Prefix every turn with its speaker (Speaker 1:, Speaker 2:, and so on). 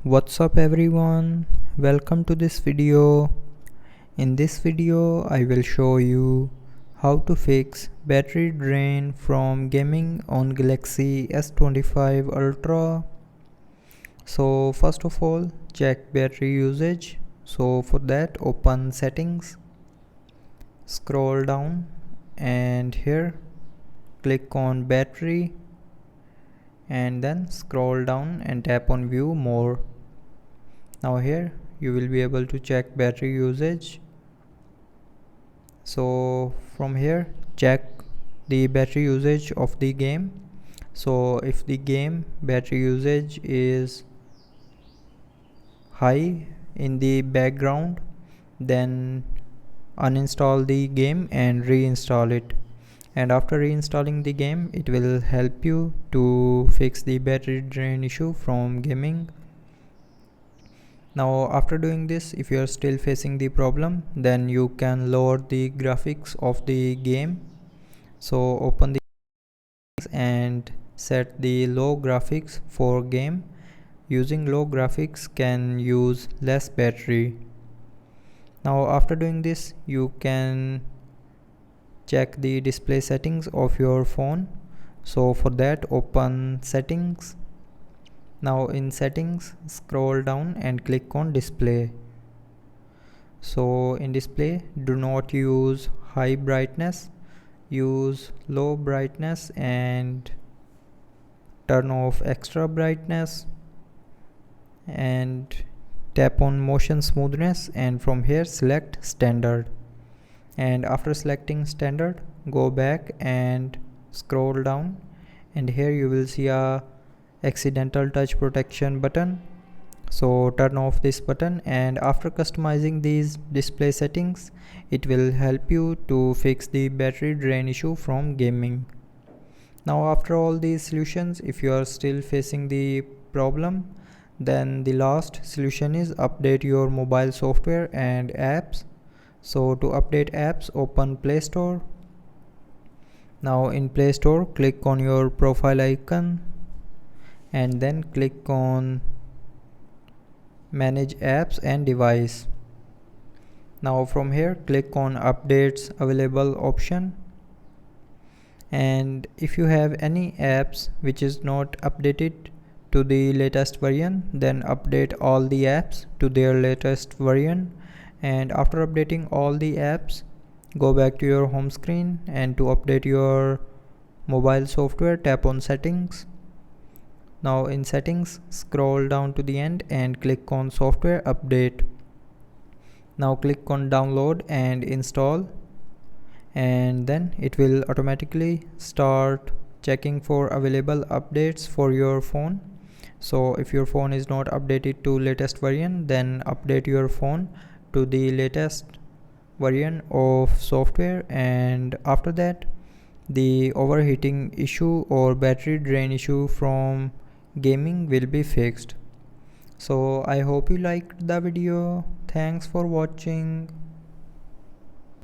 Speaker 1: What's up everyone, welcome to this video. In this video I will show you how to fix battery drain from gaming on Galaxy S25 Ultra. So first of all, check battery usage. So for that, open settings, scroll down, and here click on battery, and then scroll down and tap on view more. Now here you will be able to check battery usage. So from here, check the battery usage of the game. So if the game battery usage is high in the background, then uninstall the game and reinstall it. And after reinstalling the game, it will help you to fix the battery drain issue from gaming. Now after doing this, if you are still facing the problem, then you can lower the graphics of the game. So open the and set the low graphics for game. Using low graphics can use less battery. Now after doing this, you can check the display settings of your phone. So for that, open settings. Now in settings, scroll down and click on display. So in display, do not use high brightness, use low brightness and turn off extra brightness, and tap on motion smoothness, and from here select standard. And after selecting standard, go back and scroll down, and here you will see a accidental touch protection button. So turn off this button, and after customizing these display settings, it will help you to fix the battery drain issue from gaming. Now after all these solutions, if you are still facing the problem, then the last solution is update your mobile software and apps. So to update apps, open Play Store. Now in Play Store, click on your profile icon and then click on manage apps and device. Now from here, click on updates available option, and if you have any apps which is not updated to the latest version, then update all the apps to their latest version. And after updating all the apps, go back to your home screen, and to update your mobile software, tap on settings. Now in settings, scroll down to the end and click on software update. Now click on download and install, and then it will automatically start checking for available updates for your phone. So if your phone is not updated to latest version, then update your phone to the latest version of software, and after that the overheating issue or battery drain issue from gaming will be fixed. So I hope you liked the video. Thanks for watching.